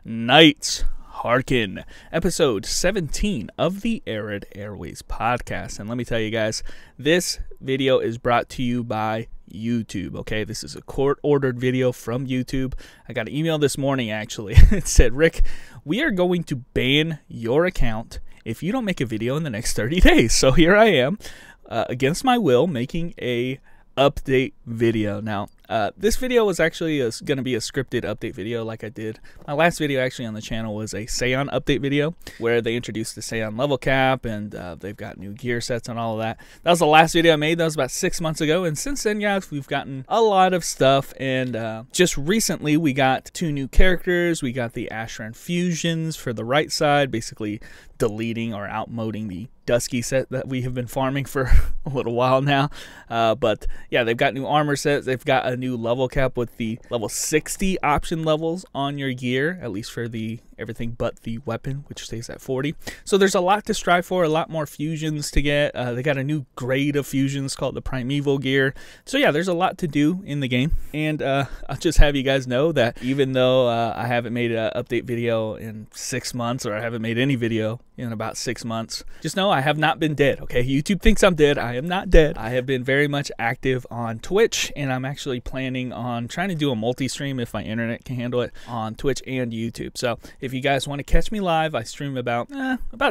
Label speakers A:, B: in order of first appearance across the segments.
A: Knights Hearken, episode 17 of the Arad Airways podcast. And let me tell you guys, this video is brought to you by YouTube. Okay, this is a court-ordered video from YouTube. I got an email this morning actually. It said, Rick, we are going to ban your account if you don't make a video in the next 30 days. So here I am, against my will, making a update video. Now this video was actually going to be a scripted update video like I did. My last video actually on the channel was a Saiyan update video where they introduced the Saiyan level cap and they've got new gear sets and all of that. That was the last video I made. That was about 6 months ago, and since then, guys, we've gotten a lot of stuff. And just recently we got 2 new characters. We got the Ashran fusions for the right side, basically deleting or outmoding the Dusky set that we have been farming for a little while now. But yeah, they've got new armor sets. They've got a new level cap with the level 60 option levels on your gear, at least for the everything but the weapon, which stays at 40. So there's a lot to strive for, a lot more fusions to get. They got a new grade of fusions called the Primeval gear. So yeah, there's a lot to do in the game. And I'll just have you guys know that even though I haven't made an update video in 6 months, or I haven't made any video in about 6 months, just know I have not been dead. Okay, YouTube thinks I'm dead. I am not dead. I have been very much active on Twitch, and I'm actually planning on trying to do a multi-stream if my internet can handle it on Twitch and YouTube. So if you guys want to catch me live, I stream about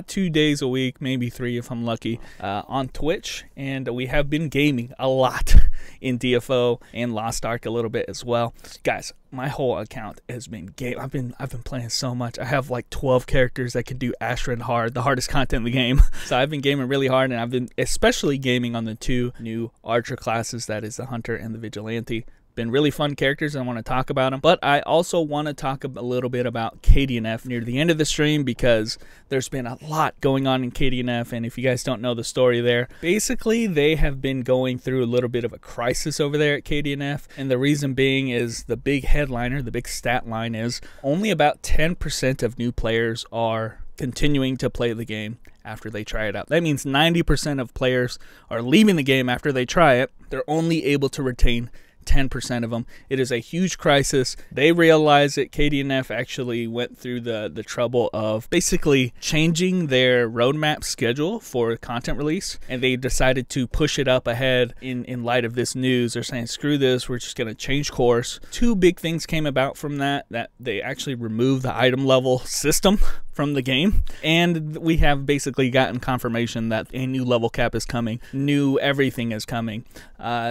A: 2 days a week, maybe 3 if I'm lucky, on Twitch, and we have been gaming a lot in DFO and Lost Ark a little bit as well. Guys, my whole account has been game. I've been playing so much. I have like 12 characters that can do Ashran hard, the hardest content in the game. So I've been gaming really hard, and I've been especially gaming on the 2 new archer classes, that is the Hunter and the Vigilante. Been really fun characters, and I want to talk about them. But I also want to talk a little bit about KDNF near the end of the stream, because there's been a lot going on in KDNF, and if you guys don't know the story there, basically they have been going through a little bit of a crisis over there at KDNF, and the reason being is the big headliner, the big stat line is only about 10% of new players are continuing to play the game after they try it out. That means 90% of players are leaving the game after they try it. They're only able to retain 10% of them. It is a huge crisis. They realize it. KDNF actually went through the trouble of basically changing their roadmap schedule for content release, and they decided to push it up ahead in light of this news. They're saying, screw this, we're just going to change course. 2 big things came about from that they actually removed the item level system from the game, and we have basically gotten confirmation that a new level cap is coming, new everything is coming.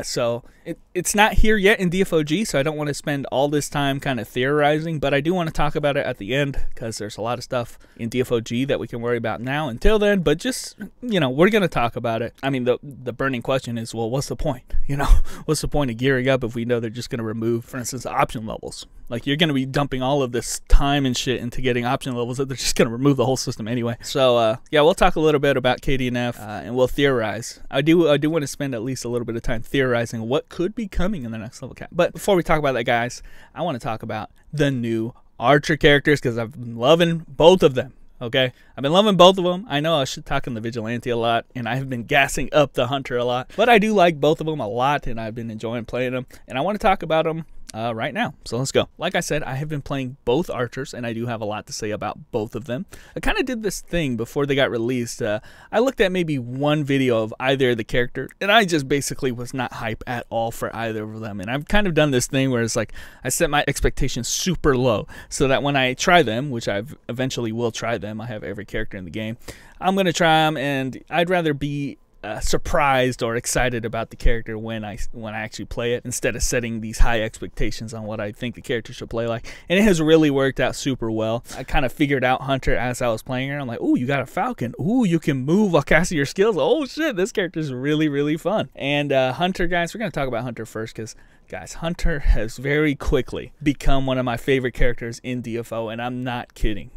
A: So it's not here yet in DFOG, so I don't want to spend all this time kind of theorizing, but I do want to talk about it at the end, because there's a lot of stuff in DFOG that we can worry about now until then. But just, you know, we're going to talk about it. I mean, the burning question is, well, what's the point? You know, what's the point of gearing up if we know they're just going to remove, for instance, option levels? Like, you're going to be dumping all of this time and shit into getting option levels that they're just going to remove the whole system anyway. So yeah, we'll talk a little bit about KDNF, and we'll theorize. I do want to spend at least a little bit of time theorizing what could be coming in the next level cap. But before we talk about that, guys, I want to talk about the new archer characters, because I've been loving both of them. Okay, I've been loving both of them. I know I should talk on the Vigilante a lot, and I have been gassing up the Hunter a lot, but I do like both of them a lot, and I've been enjoying playing them, and I want to talk about them right now. So let's go. Like I said, I have been playing both archers, and I do have a lot to say about both of them. I kind of did this thing before they got released. I looked at maybe 1 video of either of the character, and I just basically was not hype at all for either of them. And I've kind of done this thing where it's like I set my expectations super low, so that when I try them, which I eventually will try them, I have every character in the game, I'm going to try them, and I'd rather be surprised or excited about the character when I actually play it, instead of setting these high expectations on what I think the character should play like. And it has really worked out super well. I kind of figured out Hunter as I was playing her. I'm like, oh, you got a Falcon. Oh, you can move while casting your skills. Oh shit, this character is really, really fun. And Hunter, guys, we're gonna talk about Hunter first, because guys, Hunter has very quickly become one of my favorite characters in DFO, and I'm not kidding.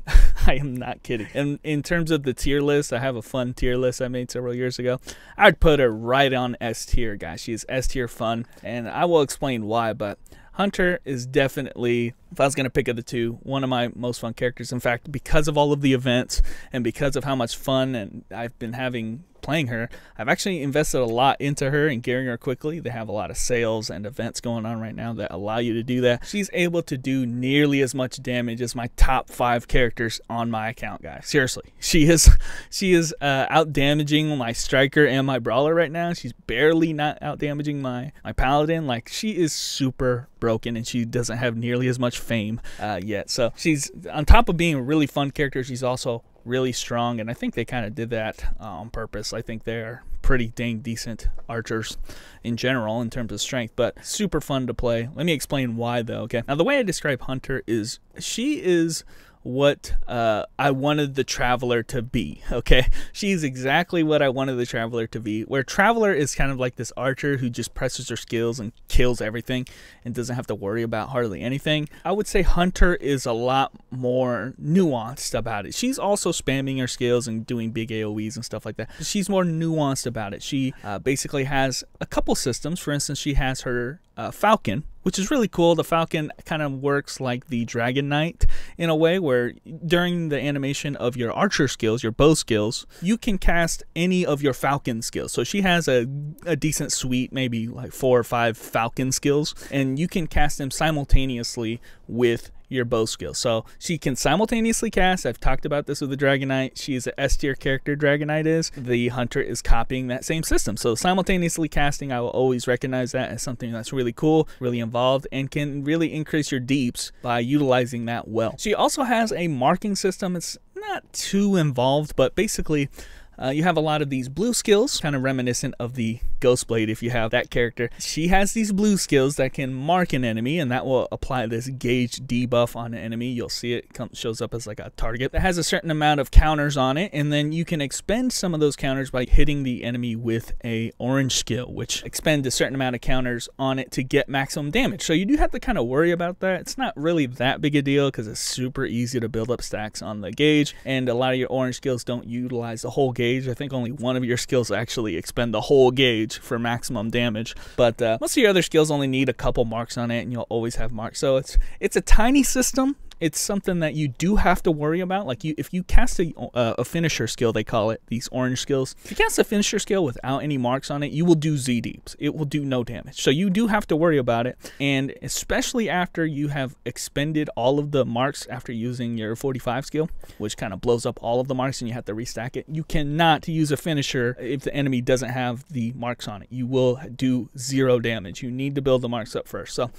A: I am not kidding. And in terms of the tier list, I have a fun tier list I made several years ago. I'd put her right on S tier, guys. She is S tier fun, and I will explain why, but Hunter is definitely if I was going to pick of the two, one of my most fun characters. In fact, because of all of the events and because of how much fun and I've been having playing her, I've actually invested a lot into her and gearing her quickly. They have a lot of sales and events going on right now that allow you to do that. She's able to do nearly as much damage as my top 5 characters on my account, guys. Seriously, she is out damaging my striker and my brawler right now. She's barely not out damaging my paladin. Like, she is super broken, and she doesn't have nearly as much fame yet. So she's, on top of being a really fun character, she's also really strong, and I think they kind of did that on purpose. I think they're pretty dang decent archers in general in terms of strength, but super fun to play. Let me explain why though. Okay, now the way I describe Hunter is she is what I wanted the Traveler to be. Okay, she's exactly what I wanted the Traveler to be, where Traveler is kind of like this archer who just presses her skills and kills everything and doesn't have to worry about hardly anything. I would say Hunter is a lot more nuanced about it. She's also spamming her skills and doing big AoEs and stuff like that. She's more nuanced about it. She basically has a couple systems. For instance, she has her Falcon, which is really cool. The Falcon kind of works like the Dragon Knight in a way, where during the animation of your archer skills, your bow skills, you can cast any of your Falcon skills. So she has a decent suite, maybe like 4 or 5 Falcon skills, and you can cast them simultaneously with your bow skill. So she can simultaneously cast. I've talked about this with the Dragon Knight. She is an S tier character, Dragon Knight is. The Hunter is copying that same system. So simultaneously casting, I will always recognize that as something that's really cool, really involved, and can really increase your deeps by utilizing that well. She also has a marking system. It's not too involved, but basically you have a lot of these blue skills, kind of reminiscent of the Ghostblade if you have that character. She has these blue skills that can mark an enemy, and that will apply this gauge debuff on an enemy. You'll see it shows up as like a target that has a certain amount of counters on it, and then you can expend some of those counters by hitting the enemy with a orange skill, which expend a certain amount of counters on it to get maximum damage. So you do have to kind of worry about that. It's not really that big a deal because it's super easy to build up stacks on the gauge, and a lot of your orange skills don't utilize the whole gauge. I think only one of your skills actually expend the whole gauge for maximum damage, but most of your other skills only need a couple marks on it, and you'll always have marks. So it's a tiny system. It's something that you do have to worry about. Like if you cast a finisher skill, they call it, these orange skills. If you cast a finisher skill without any marks on it, you will do Z deeps. It will do no damage. So you do have to worry about it. And especially after you have expended all of the marks after using your 45 skill, which kind of blows up all of the marks and you have to restack it. You cannot use a finisher if the enemy doesn't have the marks on it. You will do 0 damage. You need to build the marks up first. So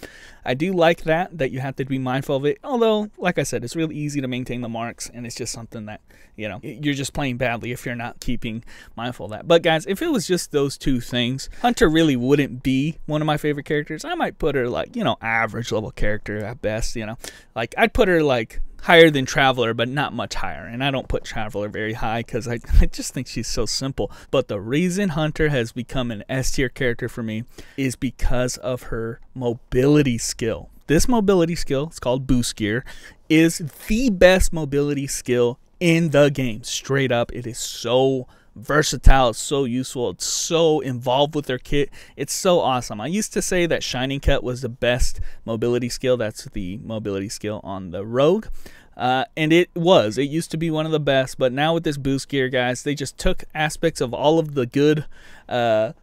A: I do like that you have to be mindful of it. Although, like I said, it's really easy to maintain the marks, and it's just something that, you know, you're just playing badly if you're not keeping mindful of that. But guys, if it was just those two things, Hunter really wouldn't be one of my favorite characters. I might put her like, you know, average level character at best, you know. Like, I'd put her like higher than Traveler, but not much higher. And I don't put Traveler very high because I just think she's so simple. But the reason Hunter has become an S tier character for me is because of her mobility skill. This mobility skill, it's called Boost Gear, is the best mobility skill in the game. Straight up, it is so versatile, it's so useful, it's so involved with their kit. It's so awesome. I used to say that Shining Cut was the best mobility skill. That's the mobility skill on the Rogue. And it used to be one of the best, but now with this Boost Gear, guys, they just took aspects of all of the good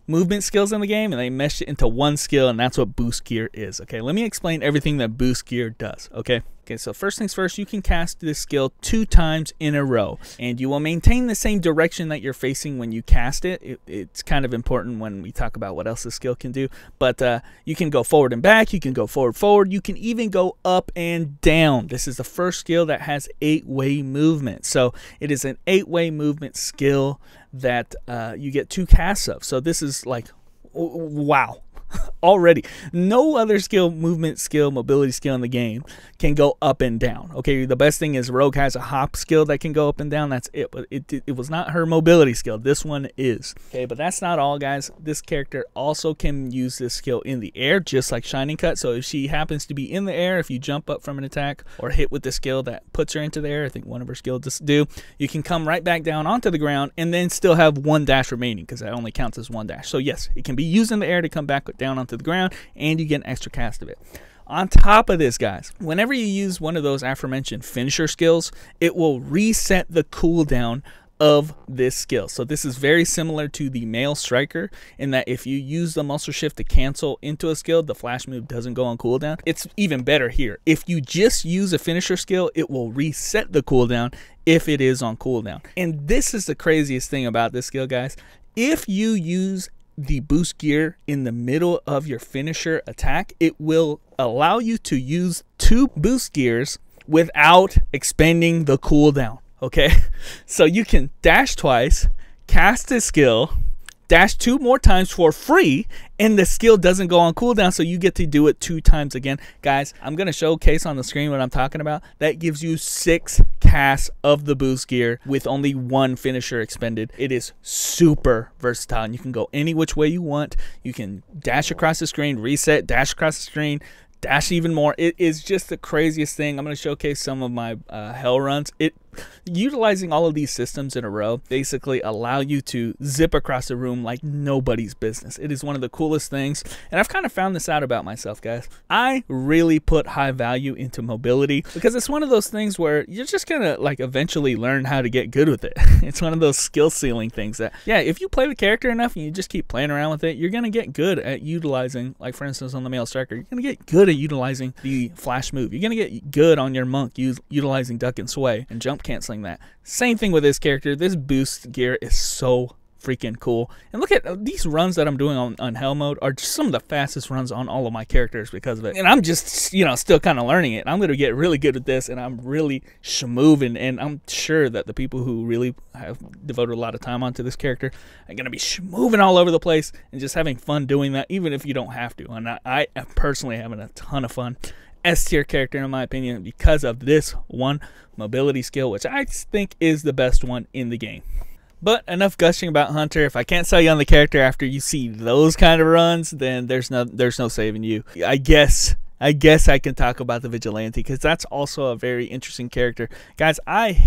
A: movement skills in the game and they meshed it into one skill, and that's what Boost Gear is. Okay, let me explain everything that Boost Gear does. Okay, so first things first, you can cast this skill 2 times in a row, and you will maintain the same direction that you're facing when you cast it. It's kind of important when we talk about what else this skill can do, but you can go forward and back, you can go forward, you can even go up and down. This is the first skill that has 8-way movement, so it is an 8-way movement skill that you get 2 casts of. So this is like, wow. Already, no other skill, movement skill, mobility skill in the game can go up and down. Okay, the best thing is Rogue has a hop skill that can go up and down. That's it, but it was not her mobility skill. This one is. Okay, but that's not all, guys. This character also can use this skill in the air, just like Shining Cut. So if she happens to be in the air, if you jump up from an attack or hit with the skill that puts her into the air, I think one of her skills do, you can come right back down onto the ground and then still have 1 dash remaining, because that only counts as 1 dash. So yes, it can be used in the air to come back down onto the ground, and you get an extra cast of it. On top of this, guys, whenever you use one of those aforementioned finisher skills, it will reset the cooldown of this skill. So this is very similar to the male striker in that if you use the muscle shift to cancel into a skill, the flash move doesn't go on cooldown. It's even better here. If you just use a finisher skill, it will reset the cooldown if it is on cooldown. And this is the craziest thing about this skill, guys. If you use the boost gear in the middle of your finisher attack, it will allow you to use 2 boost gears without expending the cooldown. Okay, so you can dash twice, cast a skill, dash 2 more times for free, and the skill doesn't go on cooldown, so you get to do it 2 times again. Guys, I'm going to showcase on the screen what I'm talking about. That gives you 6 casts of the boost gear with only 1 finisher expended. It is super versatile, and you can go any which way you want. You can dash across the screen, reset, dash across the screen, dash even more. It is just the craziest thing. I'm going to showcase some of my hell runs. Utilizing all of these systems in a row basically allow you to zip across the room like nobody's business. It is one of the coolest things, and I've kind of found this out about myself, guys. I really put high value into mobility because it's one of those things where you're just gonna like eventually learn how to get good with it. It's one of those skill ceiling things that, yeah, if you play the character enough and you just keep playing around with it, you're gonna get good at utilizing, like for instance on the male striker, you're gonna get good at utilizing the flash move. You're gonna get good on your monk utilizing duck and sway and jump canceling that. Same thing with this character. This boost gear is so freaking cool. And look at these runs that I'm doing on hell mode are just some of the fastest runs on all of my characters because of it. And I'm just, you know, still kind of learning it. I'm going to get really good at this, and I'm really schmoving, and I'm sure that the people who really have devoted a lot of time onto this character are going to be schmoving all over the place and just having fun doing that, even if you don't have to. And I am personally having a ton of fun. S tier character in my opinion because of this one mobility skill, which I think is the best one in the game. But enough gushing about Hunter. If I can't sell you on the character after you see those kind of runs, then there's no saving you. I guess I can talk about the Vigilante because that's also a very interesting character. Guys, I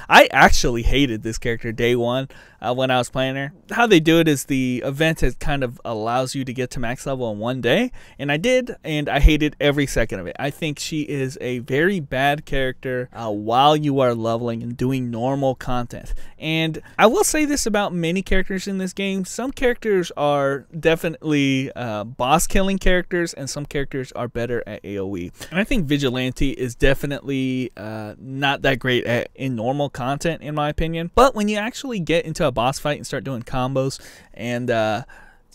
A: actually hated this character day one when I was playing her. How they do it is the event kind of allows you to get to max level in 1 day, and I did, and I hated every second of it. I think she is a very bad character while you are leveling and doing normal content. And I will say this about many characters in this game. Some characters are definitely boss killing characters, and some characters are better at AoE. And I think Vigilante is definitely not that great in normal content in my opinion. But when you actually get into a boss fight and start doing combos and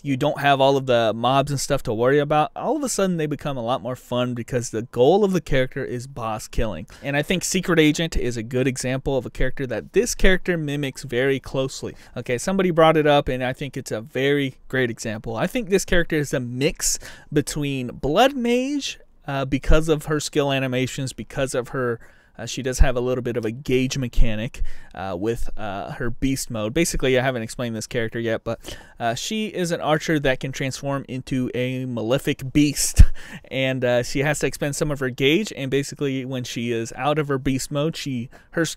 A: you don't have all of the mobs and stuff to worry about, all of a sudden they become a lot more fun because the goal of the character is boss killing. And I think Secret Agent is a good example of a character that this character mimics very closely. Okay, somebody brought it up and I think it's a very great example. I think this character is a mix between Blood Mage because of her skill animations, because of her she does have a little bit of a gauge mechanic with her beast mode. Basically, I haven't explained this character yet, but she is an archer that can transform into a malefic beast, and she has to expend some of her gauge. And basically, when she is out of her beast mode,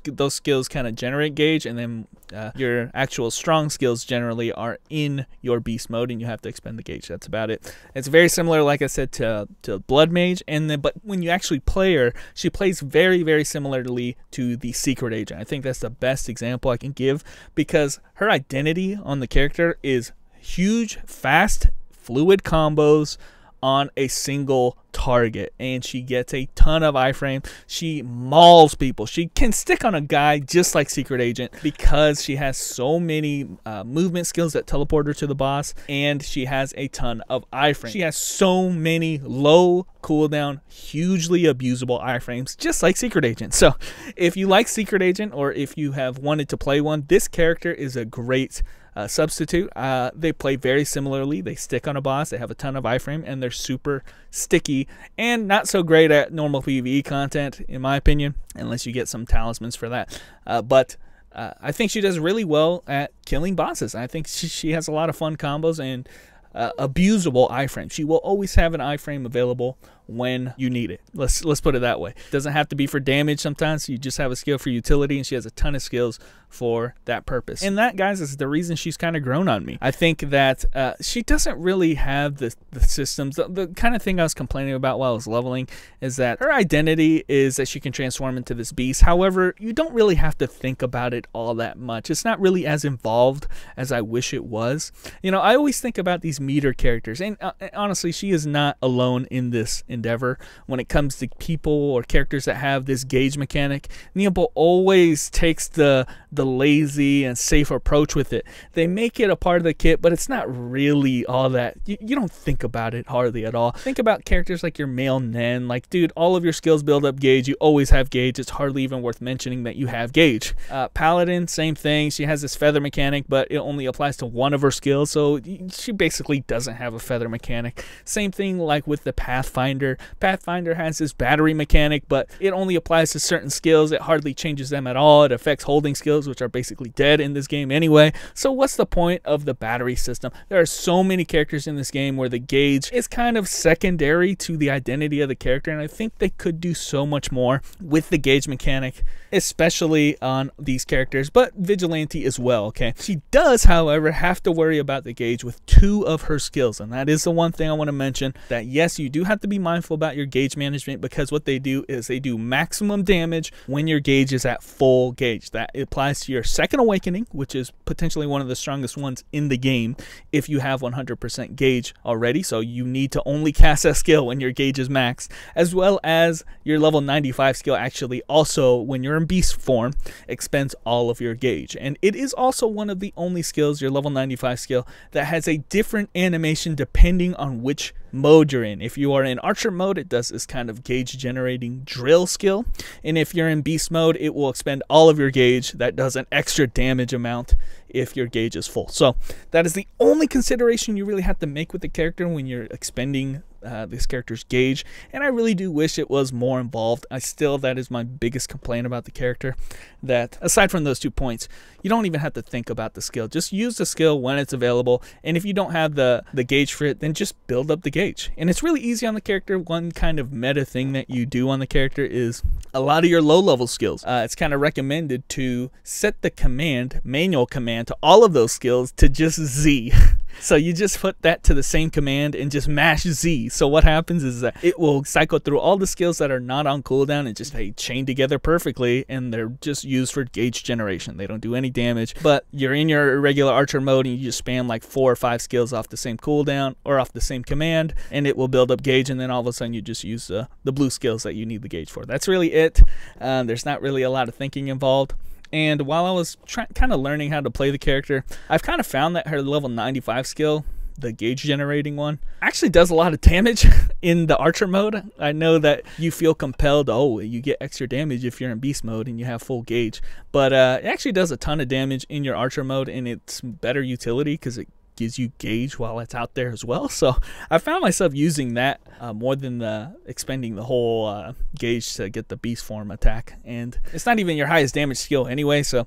A: those skills kind of generate gauge, and then your actual strong skills generally are in your beast mode, and you have to expend the gauge. That's about it. It's very similar, like I said, to Blood Mage, but when you actually play her, she plays very, very similarly to the Secret Agent. I think that's the best example I can give because her identity on the character is huge, fast, fluid combos on a single target, and she gets a ton of iframe. She mauls people. She can stick on a guy just like Secret Agent because she has so many movement skills that teleport her to the boss, and she has a ton of iframe. She has so many low cooldown, hugely abusable iframes, just like Secret Agent. So if you like Secret Agent, or if you have wanted to play one, this character is a great substitute. They play very similarly. They stick on a boss, they have a ton of iframe, and they're super sticky and not so great at normal PvE content in my opinion, unless you get some talismans for that. But I think she does really well at killing bosses. I think she has a lot of fun combos and abusable iframe. She will always have an iframe available when you need it. Let's put it that way. It doesn't have to be for damage sometimes. You just have a skill for utility, and she has a ton of skills for that purpose. And that, guys, is the reason she's kind of grown on me. I think that she doesn't really have the systems. The kind of thing I was complaining about while I was leveling is that her identity is that she can transform into this beast. However, you don't really have to think about it all that much. It's not really as involved as I wish it was. You know, I always think about these meter characters, and honestly, she is not alone in this endeavor when it comes to people or characters that have this gauge mechanic. Neobo always takes the lazy and safe approach with it. They make it a part of the kit, but it's not really all that. You don't think about it hardly at all. Think about characters like your male Nen. Like, dude, all of your skills build up gauge. You always have gauge. It's hardly even worth mentioning that you have gauge. Paladin, same thing. She has this feather mechanic, but it only applies to one of her skills, so she basically doesn't have a feather mechanic. Same thing like with the Pathfinder. Pathfinder has this battery mechanic, but it only applies to certain skills. It hardly changes them at all. It affects holding skills, which are basically dead in this game anyway. So what's the point of the battery system? There are so many characters in this game where the gauge is kind of secondary to the identity of the character, and I think they could do so much more with the gauge mechanic, especially on these characters, but Vigilante as well, okay? She does, however, have to worry about the gauge with 2 of her skills, and that is the one thing I want to mention, that yes, you do have to be mindful about your gauge management, because what they do is they do maximum damage when your gauge is at full gauge. That applies to your second awakening, which is potentially one of the strongest ones in the game if you have 100% gauge already, so you need to only cast that skill when your gauge is maxed, as well as your level 95 skill actually also, when you're in beast form, expends all of your gauge. And it is also one of the only skills, your level 95 skill, that has a different animation depending on which mode you're in. If you are in archer mode, it does this kind of gauge generating drill skill, and if you're in beast mode, it will expend all of your gauge. That does an extra damage amount if your gauge is full. So that is the only consideration you really have to make with the character when you're expending this character's gauge, and I really do wish it was more involved. That is my biggest complaint about the character, that aside from those 2 points, you don't even have to think about the skill. Just use the skill when it's available, and if you don't have the gauge for it, then just build up the gauge. And it's really easy on the character. One kind of meta thing that you do on the character is a lot of your low level skills. It's kind of recommended to set the command, manual command, to all of those skills to just Z. So you just put that to the same command and just mash Z. So what happens is that it will cycle through all the skills that are not on cooldown and just chain together perfectly, and they're just used for gauge generation. They don't do any damage, but you're in your regular archer mode and you just spam like 4 or 5 skills off the same cooldown or off the same command, and it will build up gauge, and then all of a sudden you just use the blue skills that you need the gauge for. That's really it. There's not really a lot of thinking involved. And while I was kind of learning how to play the character, I've kind of found that her level 95 skill, the gauge generating one, actually does a lot of damage in the archer mode. I know that you feel compelled, you get extra damage if you're in beast mode and you have full gauge, but it actually does a ton of damage in your archer mode, and it's better utility because it gives you gauge while it's out there as well. So I found myself using that more than expending the whole gauge to get the beast form attack, and it's not even your highest damage skill anyway. So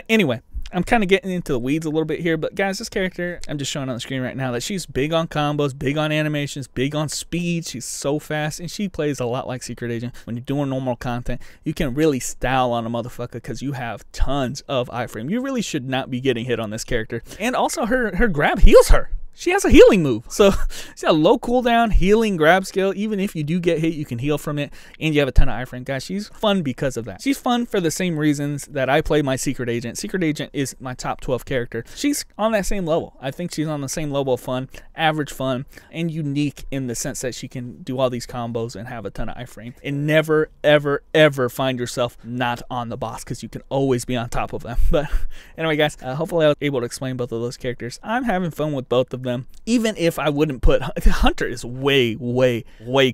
A: anyway, I'm kind of getting into the weeds a little bit here, but guys, this character, I'm just showing on the screen right now that she's big on combos, big on animations, big on speed. She's so fast, and she plays a lot like Secret Agent. When you're doing normal content, you can really style on a motherfucker because you have tons of iframe. You really should not be getting hit on this character. And also her grab heals her. She has a healing move, so she's got a low cooldown healing grab skill. Even if you do get hit, you can heal from it, and you have a ton of iframe. Guys, she's fun because of that. She's fun for the same reasons that I play my Secret Agent. Secret Agent is my top 12 character. She's on that same level. I think she's on the same level of fun, average fun, and unique in the sense that she can do all these combos and have a ton of iframe, and never, ever, ever find yourself not on the boss, because you can always be on top of them. But anyway, guys, hopefully I was able to explain both of those characters. I'm having fun with both of them, even if I wouldn't put Hunter is way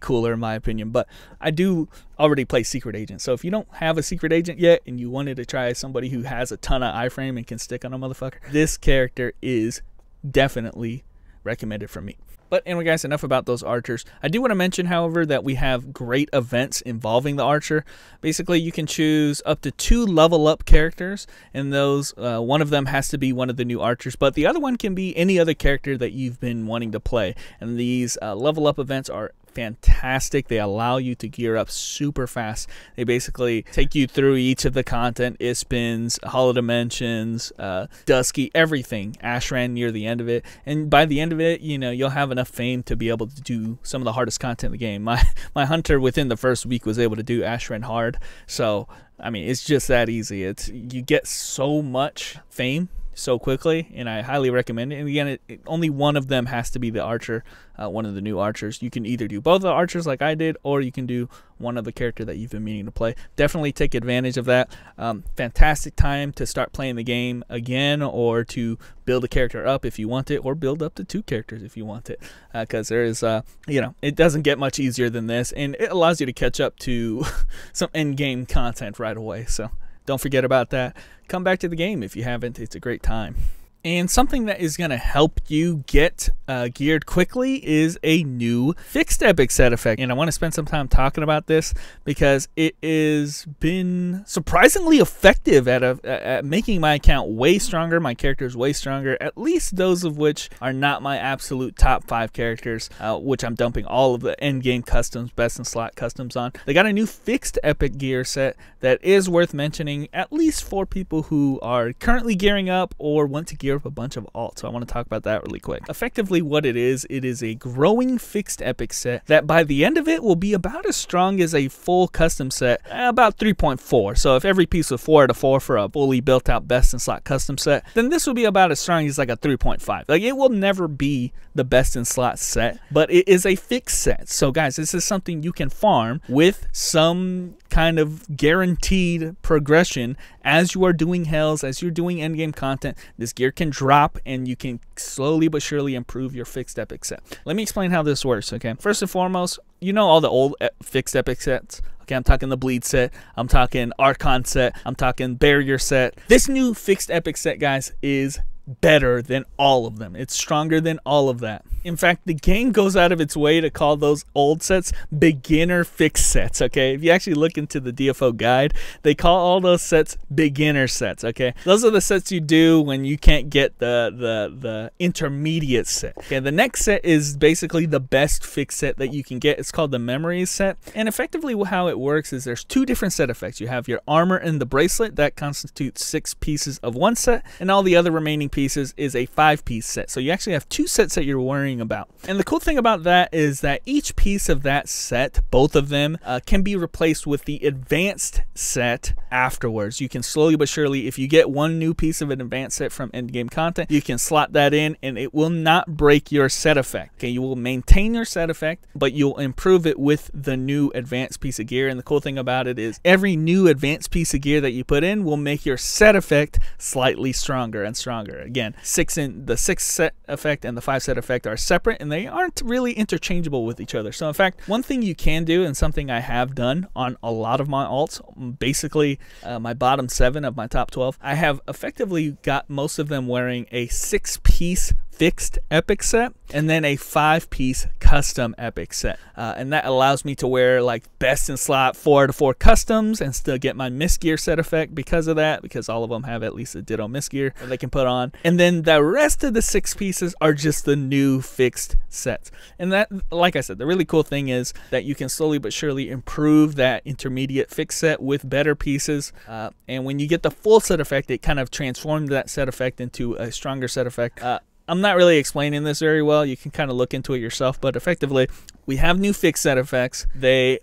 A: cooler in my opinion, but I do already play Secret Agent. So if you don't have a Secret Agent yet and you wanted to try somebody who has a ton of iframe and can stick on a motherfucker, this character is definitely recommended from me. But anyway, guys, enough about those archers. I do want to mention, however, that we have great events involving the archer. Basically, you can choose up to 2 level up characters, and those one of them has to be one of the new archers, but the other one can be any other character that you've been wanting to play. And these level up events are fantastic. They allow you to gear up super fast. They basically take you through each of the content, Ispins, Hollow Dimensions, Dusky, everything. Ashran near the end of it, and by the end of it, you know, you'll have enough fame to be able to do some of the hardest content in the game. My hunter within the first week was able to do Ashran hard, so I mean, it's just that easy. You get so much fame so quickly, and I highly recommend it. And again, only one of them has to be the archer, one of the new archers. You can either do both the archers like I did, or you can do one of the character that you've been meaning to play. Definitely take advantage of that. Fantastic time to start playing the game again, or to build a character up if you want it, or build up to 2 characters if you want it, because there is you know, it doesn't get much easier than this, and it allows you to catch up to some end-game content right away. So don't forget about that. Come back to the game if you haven't. It's a great time. And something that is going to help you get geared quickly is a new fixed epic set effect. And I want to spend some time talking about this because it has been surprisingly effective at making my account way stronger, my characters way stronger, at least those of which are not my absolute top 5 characters, which I'm dumping all of the end game customs, best in slot customs on. They got a new fixed epic gear set that is worth mentioning, at least for people who are currently gearing up or want to gear up a bunch of alts. So I want to talk about that really quick. Effectively what it is a growing fixed epic set that by the end of it will be about as strong as a full custom set, about 3.4. So if every piece was 4 out of 4 for a fully built out best in slot custom set, then this will be about as strong as like a 3.5. Like, it will never be the best in slot set, but it is a fixed set. So guys, this is something you can farm with some kind of guaranteed progression as you are doing hells, as you're doing endgame content. This gear can drop and you can slowly but surely improve your fixed epic set. Let me explain how this works, okay? First and foremost, you know all the old fixed epic sets. Okay, I'm talking the bleed set, I'm talking Archon set, I'm talking barrier set. This new fixed epic set, guys, is better than all of them. It's stronger than all of that. In fact, the game goes out of its way to call those old sets beginner fixed sets, okay? If you actually look into the DFO guide, they call all those sets beginner sets, okay? Those are the sets you do when you can't get the intermediate set. Okay, the next set is basically the best fixed set that you can get. It's called the memories set. And effectively how it works is there's 2 different set effects. You have your armor and the bracelet that constitutes 6 pieces of one set, and all the other remaining pieces is a 5-piece set. So you actually have 2 sets that you're worrying about. And the cool thing about that is that each piece of that set, both of them, can be replaced with the advanced set afterwards. You can slowly but surely, if you get one new piece of an advanced set from endgame content, you can slot that in and it will not break your set effect. Okay, you will maintain your set effect, but you'll improve it with the new advanced piece of gear. And the cool thing about it is every new advanced piece of gear that you put in will make your set effect slightly stronger and stronger. Again, the 6 set effect and the 5 set effect are separate, and they aren't really interchangeable with each other. So in fact, one thing you can do, and something I have done on a lot of my alts, basically my bottom 7 of my top 12, I have effectively got most of them wearing a 6-piece fixed epic set and then a 5-piece custom epic set, and that allows me to wear like best in slot 4 out of 4 customs and still get my miss gear set effect because of that, because all of them have at least a ditto miss gear that they can put on. And then the rest of the 6 pieces are just the new fixed sets. And that, like I said, the really cool thing is that you can slowly but surely improve that intermediate fixed set with better pieces, and when you get the full set effect, it kind of transforms that set effect into a stronger set effect. I'm not really explaining this very well. You can kind of look into it yourself, but effectively, we have new fixed set effects.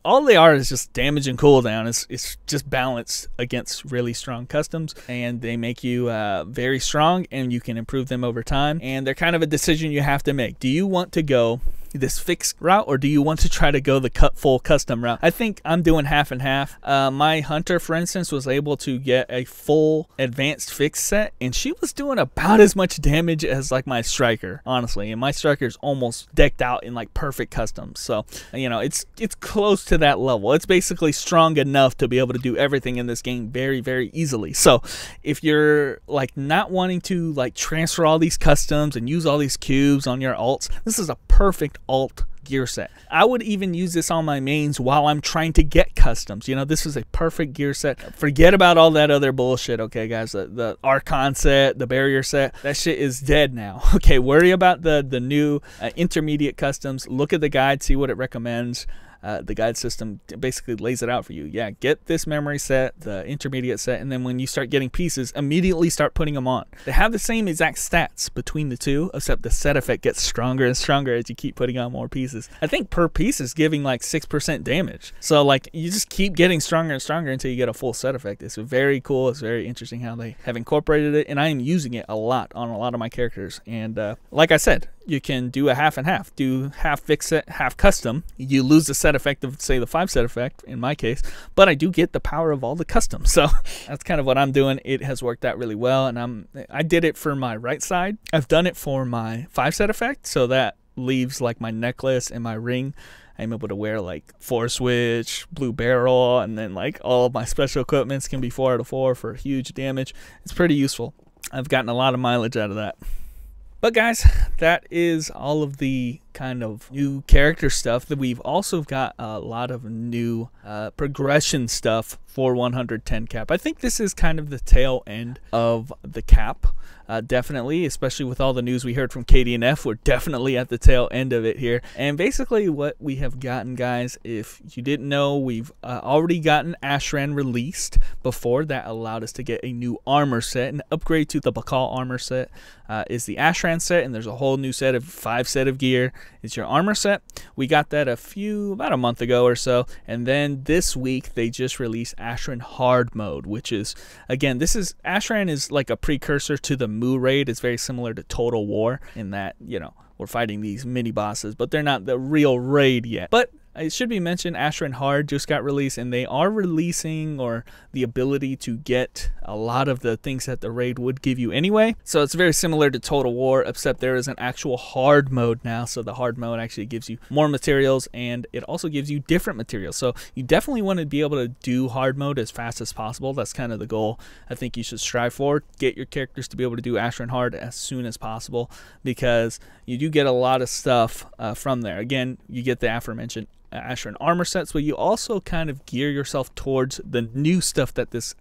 A: All they are is just damage and cooldown. It's just balanced against really strong customs, and they make you very strong, and you can improve them over time. And they're kind of a decision you have to make. Do you want to go this fixed route, or do you want to try to go the full custom route? I think I'm doing half and half. My hunter, for instance, was able to get a full advanced fixed set, and she was doing about as much damage as like my striker, honestly. And my striker is almost decked out in like perfect customs. So you know, it's close to that level. It's basically strong enough to be able to do everything in this game very, very easily. So if you're like not wanting to like transfer all these customs and use all these cubes on your alts, this is a perfect alt gear set. I would even use this on my mains while I'm trying to get customs. You know, this is a perfect gear set. Forget about all that other bullshit, okay, guys? The Archon set, the barrier set, that shit is dead now. Okay, worry about the new intermediate customs. Look at the guide, see what it recommends. The guide system basically lays it out for you. Yeah, get this memory set, the intermediate set, and then when you start getting pieces, immediately start putting them on. They have the same exact stats between the two, except the set effect gets stronger and stronger as you keep putting on more pieces. I think per piece is giving like 6% damage. So like you just keep getting stronger and stronger until you get a full set effect. It's very cool. It's very interesting how they have incorporated it, and I am using it a lot on a lot of my characters. And like I said, you can do a half and half. Do half fixed set, half custom. You lose the set effect of, say, the 5 set effect in my case, but I do get the power of all the custom. So that's kind of what I'm doing. It has worked out really well, and I did it for my right side. I've done it for my 5 set effect, so that leaves like my necklace and my ring. I'm able to wear like 4 switch, blue barrel, and then like all of my special equipments can be 4 out of 4 for huge damage. It's pretty useful. I've gotten a lot of mileage out of that. But guys, that is all of the kind of new character stuff. That we've also got a lot of new progression stuff for 110 cap. I think this is kind of the tail end of the cap. Definitely, especially with all the news we heard from KDNF, we're definitely at the tail end of it here. And basically what we have gotten, guys, if you didn't know, we've already gotten Ashran released before. That allowed us to get a new armor set. An upgrade to the Bakal armor set is the Ashran set, and there's a whole new set of 5 set of gear. It's your armor set. We got that about a month ago or so, and then this week they just released Ashran hard mode, which is, again, Ashran is like a precursor to the Mu raid. It's very similar to Total War in that, you know, we're fighting these mini bosses, but they're not the real raid yet. But it should be mentioned, Ashran Hard just got released, and they are releasing the ability to get a lot of the things that the raid would give you anyway. So it's very similar to Total War, except there is an actual hard mode now. So the hard mode actually gives you more materials, and it also gives you different materials. So you definitely want to be able to do hard mode as fast as possible. That's kind of the goal I think you should strive for. Get your characters to be able to do Ashran Hard as soon as possible, because you do get a lot of stuff from there. Again, you get the aforementioned Ashran armor sets, but you also kind of gear yourself towards the new stuff that this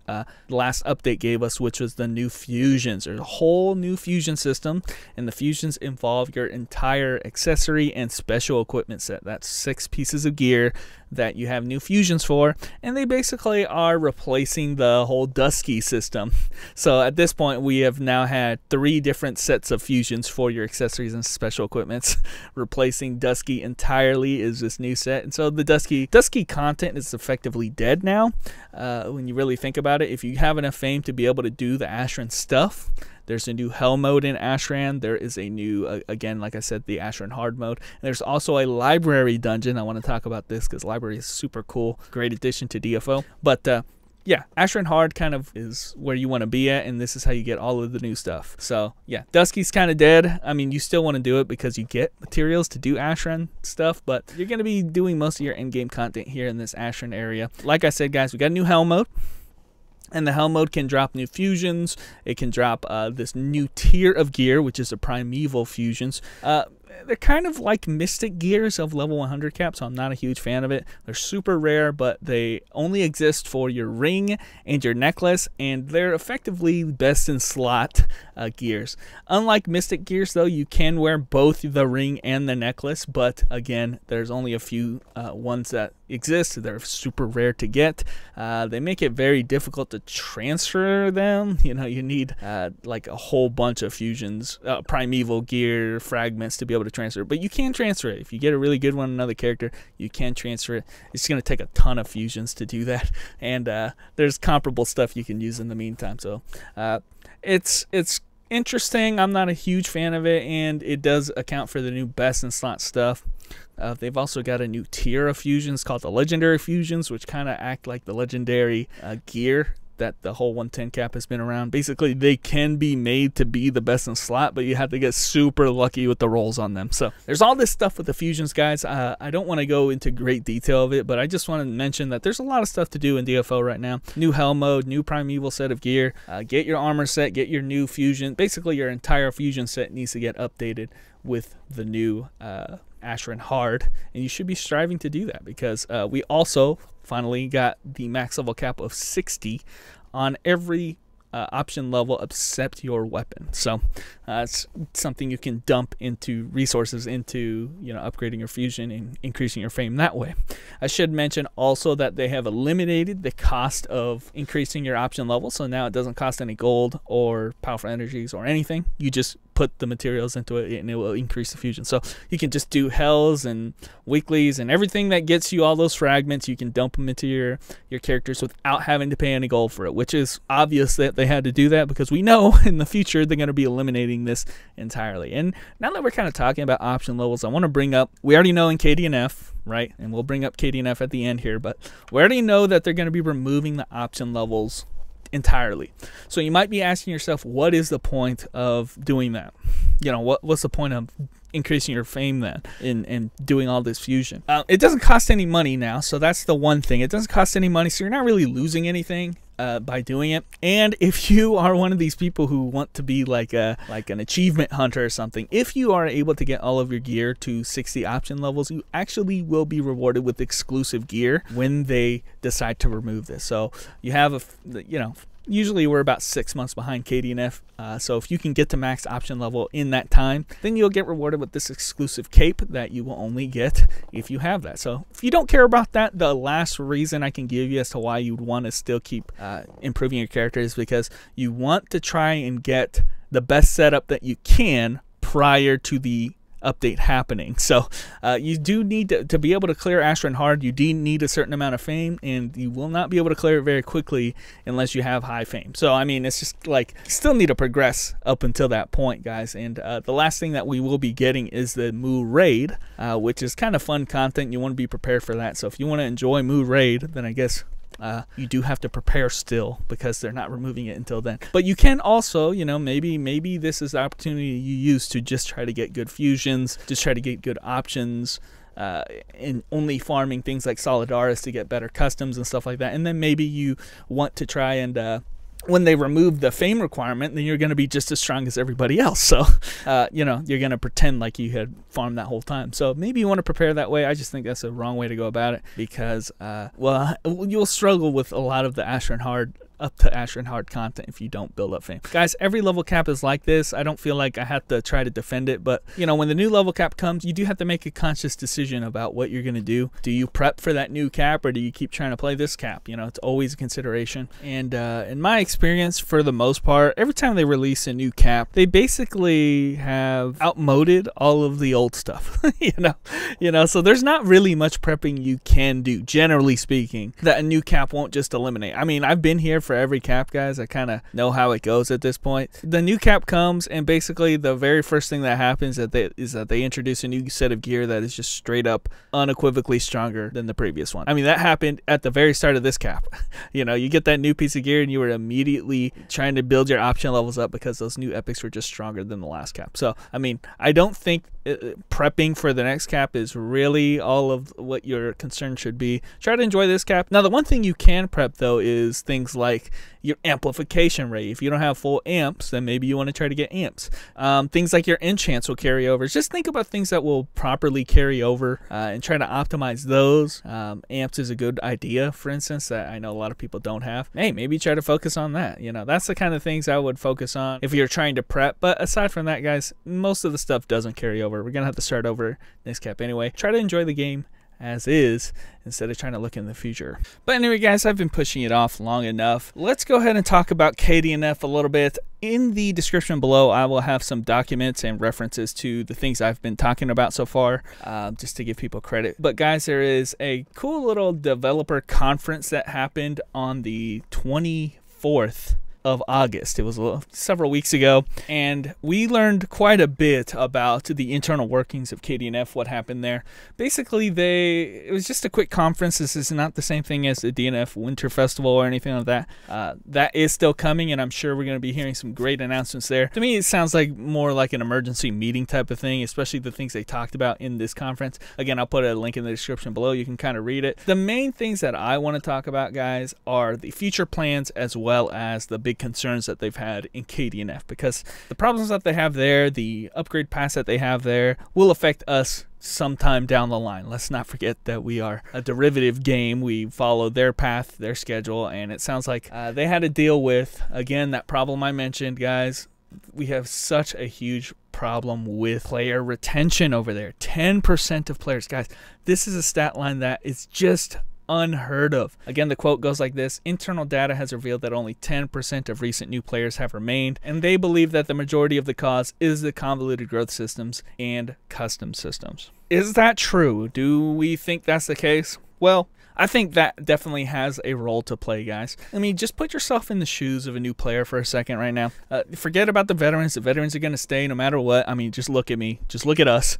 A: last update gave us, which was the new fusions. There's a whole new fusion system, and the fusions involve your entire accessory and special equipment set. That's 6 pieces of gear that you have new fusions for, and they basically are replacing the whole Dusky system. So at this point, we have now had 3 different sets of fusions for your accessories and special equipments. Replacing Dusky entirely is this new set, and so the Dusky content is effectively dead now. When you really think about it, if you have enough fame to be able to do the Ashran stuff, there's a new Hell mode in Ashran. There is a new, again, like I said, the Ashran hard mode. And there's also a library dungeon. I want to talk about this because library is super cool. Great addition to DFO. But yeah, Ashran hard kind of is where you want to be at, and this is how you get all of the new stuff. So yeah, Dusky's kind of dead. I mean, you still want to do it because you get materials to do Ashran stuff, but you're going to be doing most of your endgame content here in this Ashran area. Like I said, guys, we got a new Hell mode. And the Hell mode can drop new fusions. It can drop this new tier of gear, which is the Primeval fusions. They're kind of like Mystic gears of level 100 cap, so I'm not a huge fan of it. They're super rare, but they only exist for your ring and your necklace, and they're effectively best in slot gears. Unlike Mystic gears, though, you can wear both the ring and the necklace, but again, there's only a few ones that exist. They're super rare to get. They make it very difficult to transfer them. You know, you need like a whole bunch of fusions, Primeval gear fragments to be able to transfer, but you can transfer it. If you get a really good one on another character, you can transfer it. It's going to take a ton of fusions to do that, and there's comparable stuff you can use in the meantime. So it's interesting. I'm not a huge fan of it, and it does account for the new best in slot stuff. They've also got a new tier of fusions called the legendary fusions, which kind of act like the legendary gear that the whole 110 cap has been around. Basically, they can be made to be the best in slot, but you have to get super lucky with the rolls on them. So there's all this stuff with the fusions, guys. I don't want to go into great detail of it, but I just want to mention that there's a lot of stuff to do in DFO right now. New Hell mode, new Primeval set of gear, get your armor set, get your new fusion. Basically, your entire fusion set needs to get updated with the new Asheron Hard, and you should be striving to do that because we also finally got the max level cap of 60 on every option level except your weapon. So it's something you can dump into resources into, you know, upgrading your fusion and increasing your fame that way. I should mention also that they have eliminated the cost of increasing your option level, so now it doesn't cost any gold or powerful energies or anything. You just put the materials into it and it will increase the fusion. So you can just do hells and weeklies and everything that gets you all those fragments. You can dump them into your characters without having to pay any gold for it, which is obvious that they had to do that because we know in the future they're going to be eliminating this entirely. And now that we're kind of talking about option levels, I want to bring up, we already know in KDNF, right? And we'll bring up KDNF at the end here, but we already know that they're going to be removing the option levels entirely. So you might be asking yourself, what is the point of doing that? You know, what's the point of increasing your fame then and doing all this fusion? It doesn't cost any money now, so that's the one thing. It doesn't cost any money, so you're not really losing anything by doing it. And if you are one of these people who want to be like an achievement hunter or something, if you are able to get all of your gear to 60 option levels, you actually will be rewarded with exclusive gear when they decide to remove this. So you have usually we're about 6 months behind KDNF, so if you can get to max option level in that time, then you'll get rewarded with this exclusive cape that you will only get if you have that. So if you don't care about that, the last reason I can give you as to why you'd want to still keep improving your character is because you want to try and get the best setup that you can prior to the update happening. So you do need to be able to clear Asheron Hard. You do need a certain amount of fame, and you will not be able to clear it very quickly unless you have high fame. So I mean, it's just like still need to progress up until that point, guys. And the last thing that we will be getting is the Moo Raid, which is kind of fun content. You want to be prepared for that. So if you want to enjoy Moo Raid, then I guess you do have to prepare still because they're not removing it until then. But you can also, you know, maybe this is the opportunity you use to just try to get good fusions, just try to get good options, and only farming things like Solidaris to get better customs and stuff like that. And then maybe you want to try and when they remove the fame requirement, then you're going to be just as strong as everybody else. So, you know, you're going to pretend like you had farmed that whole time. So maybe you want to prepare that way. I just think that's a wrong way to go about it because, well, you'll struggle with a lot of the Asheron Hard up to Asheron Hard content if you don't build up fame. Guys, every level cap is like this. I don't feel like I have to try to defend it, but you know, when the new level cap comes, you do have to make a conscious decision about what you're going to do. Do you prep for that new cap or do you keep trying to play this cap? You know, it's always a consideration. And in my experience, for the most part, every time they release a new cap, they basically have outmoded all of the old stuff. you know, so there's not really much prepping you can do, generally speaking, that a new cap won't just eliminate. I mean, I've been here for every cap, guys. I kind of know how it goes at this point. The new cap comes, and basically the very first thing that happens is that they introduce a new set of gear that is just straight up unequivocally stronger than the previous one. I mean, that happened at the very start of this cap. You know, you get that new piece of gear and you were immediately trying to build your option levels up because those new epics were just stronger than the last cap. So I mean, I don't think prepping for the next cap is really all of what your concern should be. Try to enjoy this cap. Now, the one thing you can prep though is things like your amplification rate. If you don't have full amps, then maybe you want to try to get amps. Things like your enchants will carry over. Just think about things that will properly carry over and try to optimize those. Amps is a good idea, for instance, that I know a lot of people don't have. Hey, maybe try to focus on that. You know, that's the kind of things I would focus on if you're trying to prep. But aside from that, guys, most of the stuff doesn't carry over. We're gonna have to start over next cap anyway. Try to enjoy the game as is instead of trying to look in the future. But anyway, guys, I've been pushing it off long enough. Let's go ahead and talk about KDNF a little bit. In the description below, I will have some documents and references to the things I've been talking about so far, just to give people credit. But guys, there is a cool little developer conference that happened on the 24th of August. It was several weeks ago, and we learned quite a bit about the internal workings of KDNF, what happened there. Basically, it was just a quick conference. This is not the same thing as the DNF Winter Festival or anything like that. That is still coming, and I'm sure we're going to be hearing some great announcements there. To me, it sounds like more like an emergency meeting type of thing, especially the things they talked about in this conference. Again, I'll put a link in the description below. You can kind of read it. The main things that I want to talk about, guys, are the future plans as well as the big concerns that they've had in KDNF, because the problems that they have there, the upgrade pass that they have there, will affect us sometime down the line. Let's not forget that we are a derivative game. We follow their path, their schedule, and it sounds like they had to deal with, again, that problem I mentioned, guys. We have such a huge problem with player retention over there. 10% of players. Guys, this is a stat line that is just unheard of. Again, the quote goes like this: internal data has revealed that only 10% of recent new players have remained, and they believe that the majority of the cause is the convoluted growth systems and custom systems. Is that true? Do we think that's the case? Well, I think that definitely has a role to play, guys. I mean, just put yourself in the shoes of a new player for a second right now. Forget about the veterans. The veterans are going to stay no matter what. I mean, just look at me. Just look at us.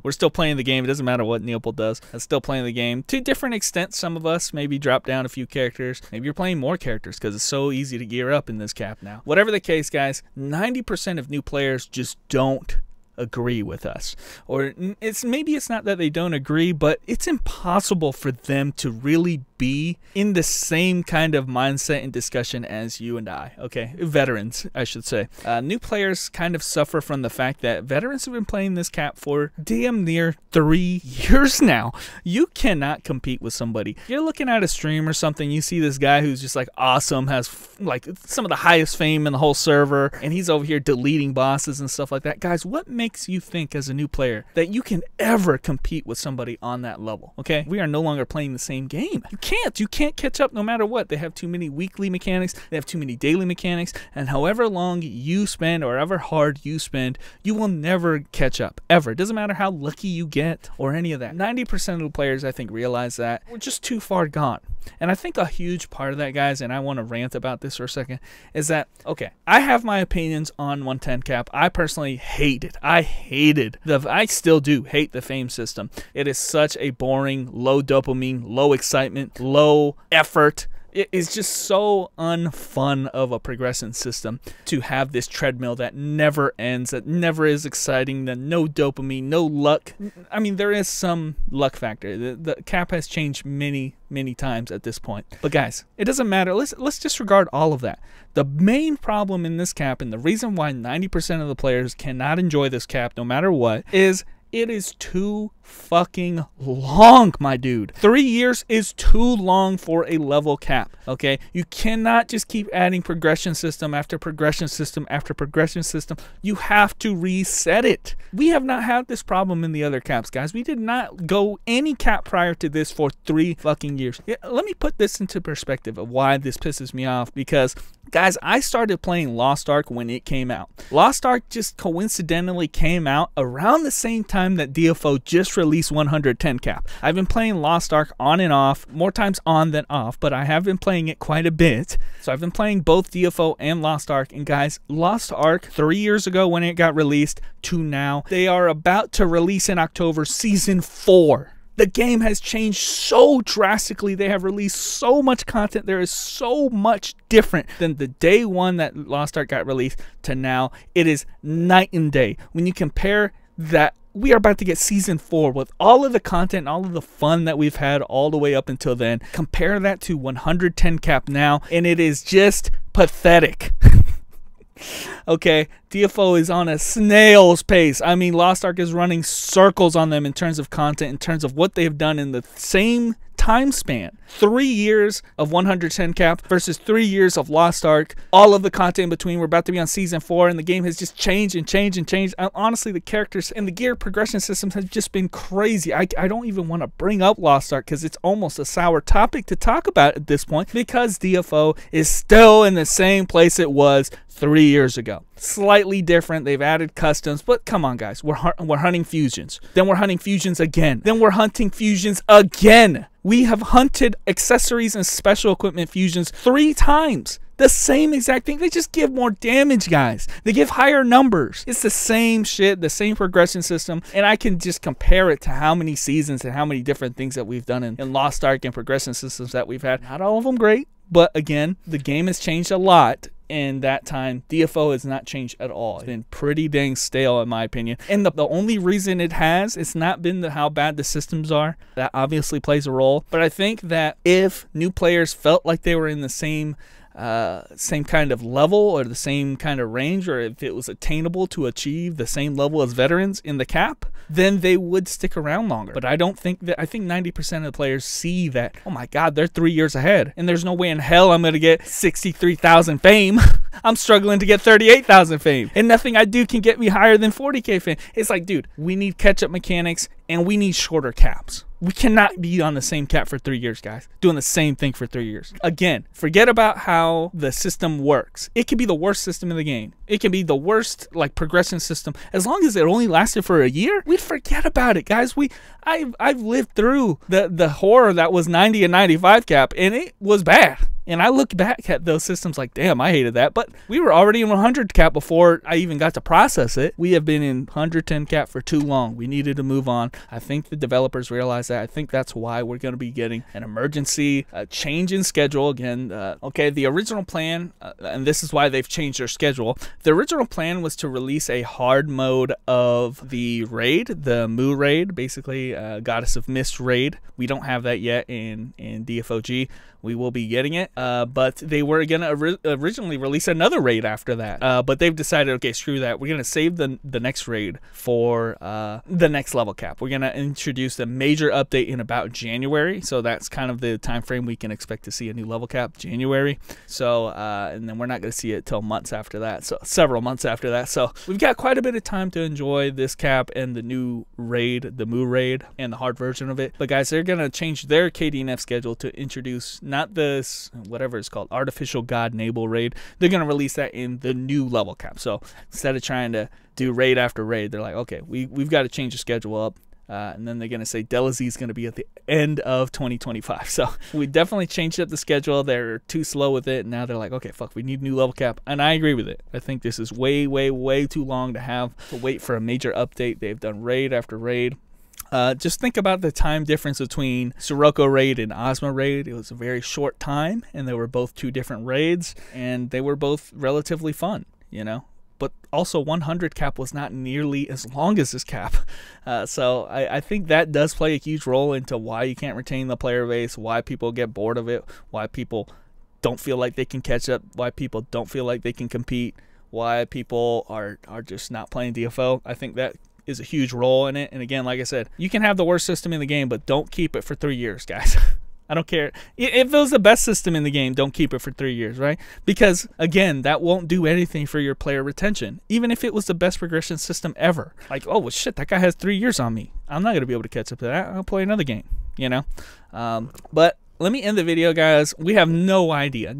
A: We're still playing the game. It doesn't matter what Neopal does. I'm still playing the game. To different extents, some of us maybe drop down a few characters. Maybe you're playing more characters because it's so easy to gear up in this cap now. Whatever the case, guys, 90% of new players just don't agree with us. Or maybe it's not that they don't agree, but it's impossible for them to really be in the same kind of mindset and discussion as you and I. Okay, veterans, I should say. New players kind of suffer from the fact that veterans have been playing this cap for damn near 3 years now. You cannot compete with somebody. You're looking at a stream or something, you see this guy who's just like awesome, has like some of the highest fame in the whole server, and he's over here deleting bosses and stuff like that. Guys, what makes you think as a new player that you can ever compete with somebody on that level? Okay, we are no longer playing the same game. You can't catch up no matter what. They have too many weekly mechanics, they have too many daily mechanics, and however long you spend or however hard you spend, you will never catch up, ever. It doesn't matter how lucky you get or any of that. 90% of the players, I think, realize that we're just too far gone. And I think a huge part of that, guys, and I want to rant about this for a second, is that, okay, I have my opinions on 110 cap. I personally hate it. I still do hate the fame system. It is such a boring, low dopamine, low excitement, low effort. It is just so unfun of a progression system to have this treadmill that never ends, that never is exciting, that no dopamine, no luck. I mean, there is some luck factor. The cap has changed many times at this point. But guys, it doesn't matter. Let's disregard all of that. The main problem in this cap, and the reason why 90% of the players cannot enjoy this cap no matter what, is it is too fucking long, my dude. 3 years is too long for a level cap, okay? You cannot just keep adding progression system after progression system after progression system. You have to reset it. We have not had this problem in the other caps, guys. We did not go any cap prior to this for 3 fucking years. Let me put this into perspective of why this pisses me off, because guys, I started playing Lost Ark when it came out. Lost Ark just coincidentally came out around the same time that DFO just released 110 cap. I've been playing Lost Ark on and off, more times on than off, but I have been playing it quite a bit. So I've been playing both DFO and Lost Ark, and guys, Lost Ark 3 years ago when it got released to now, they are about to release in October Season 4. The game has changed so drastically. They have released so much content. There is so much different than the day one that Lost Ark got released to now. It is night and day. When you compare that, we are about to get Season 4 with all of the content and all of the fun that we've had all the way up until then. Compare that to 110 cap now, and it is just pathetic. Okay, DFO is on a snail's pace. I mean, Lost Ark is running circles on them in terms of content, in terms of what they've done in the same time span. 3 years of 110 cap versus 3 years of Lost Ark. All of the content in between. We're about to be on Season 4, and the game has just changed and changed and changed. Honestly, the characters and the gear progression systems have just been crazy. I don't even want to bring up Lost Ark because it's almost a sour topic to talk about at this point, because DFO is still in the same place it was 3 years ago. Slightly different. They've added customs, but come on, guys. We're hunting fusions. Then we're hunting fusions again. Then we're hunting fusions again. We have hunted accessories and special equipment fusions 3 times. The same exact thing. They just give more damage, guys. They give higher numbers. It's the same shit, the same progression system, and I can just compare it to how many seasons and how many different things that we've done in Lost Ark and progression systems that we've had. Not all of them great, but again, the game has changed a lot. In that time, DFO has not changed at all. It's been pretty dang stale, in my opinion. And the only reason it has, it's not been how bad the systems are. That obviously plays a role. But I think that if new players felt like they were in the same same kind of level or the same kind of range, or if it was attainable to achieve the same level as veterans in the cap, then they would stick around longer. But I don't think that, I think 90% of the players see that, oh my God, they're 3 years ahead, and there's no way in hell I'm going to get 63,000 fame. I'm struggling to get 38,000 fame, and nothing I do can get me higher than 40K fame. It's like, dude, we need catch-up mechanics, and we need shorter caps. We cannot be on the same cap for 3 years, guys, doing the same thing for 3 years. Again, forget about how the system works. It can be the worst system in the game. It can be the worst, like, progression system. As long as it only lasted for a year, we'd forget about it, guys. I've lived through the horror that was 90 and 95 cap, and it was bad. And I look back at those systems like, damn, I hated that. But we were already in 100 cap before I even got to process it. We have been in 110 cap for too long. We needed to move on. I think the developers realized that. I think that's why we're going to be getting an emergency change in schedule again. Okay, the original plan, and this is why they've changed their schedule. The original plan was to release a hard mode of the raid, the Mu raid, basically Goddess of Mist raid. We don't have that yet in DFOG. We will be getting it, but they were going to originally release another raid after that, but they've decided, okay, screw that. We're going to save the next raid for the next level cap. We're going to introduce a major update in about January, so that's kind of the time frame we can expect to see a new level cap, January. So, and then we're not going to see it till months after that, so several months after that. So we've got quite a bit of time to enjoy this cap and the new raid, the Mu raid, and the hard version of it. But guys, they're going to change their KDNF schedule to introduce not this, whatever it's called, Artificial God Naval raid. They're going to release that in the new level cap. So instead of trying to do raid after raid, they're like, okay, we've got to change the schedule up. And then they're going to say Delazy is going to be at the end of 2025. So we definitely changed up the schedule. They're too slow with it. And now they're like, okay, fuck, we need a new level cap. And I agree with it. I think this is way, way, way too long to have to wait for a major update. They've done raid after raid. Just think about the time difference between Sirocco raid and Ozma raid. It was a very short time, and they were both two different raids, and they were both relatively fun, you know. But also 100 cap was not nearly as long as this cap. So I think that does play a huge role into why you can't retain the player base, why people get bored of it, why people don't feel like they can catch up, why people don't feel like they can compete, why people are just not playing DFO. I think that is a huge role in it. And again, like I said, you can have the worst system in the game, but don't keep it for 3 years, guys. I don't care. If it was the best system in the game, don't keep it for 3 years, right? Because, again, that won't do anything for your player retention. Even if it was the best progression system ever. Like, oh, well, shit, that guy has 3 years on me. I'm not going to be able to catch up to that. I'll play another game, you know? But let me end the video, guys. We have no idea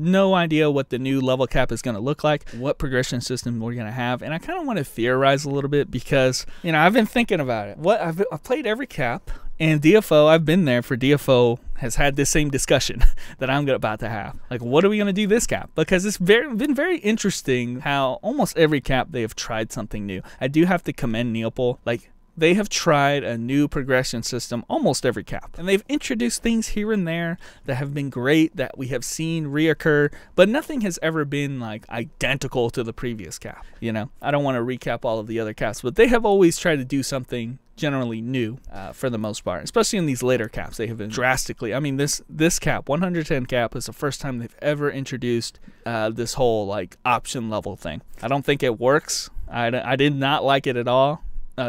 A: what the new level cap is going to look like, what progression system we're going to have. And I kind of want to theorize a little bit because, you know, I've been thinking about it. I've played every cap. And DFO, I've been there for DFO, has had this same discussion that I'm about to have. Like, what are we going to do this cap? Because it's been very interesting how almost every cap they have tried something new. I do have to commend Neopol. Like, they have tried a new progression system almost every cap. And they've introduced things here and there that have been great, that we have seen reoccur, but nothing has ever been like identical to the previous cap. You know, I don't want to recap all of the other caps, but they have always tried to do something generally new for the most part, especially in these later caps. They have been drastically, I mean, this cap, 110 cap, is the first time they've ever introduced this whole like option level thing. I don't think it works. I did not like it at all.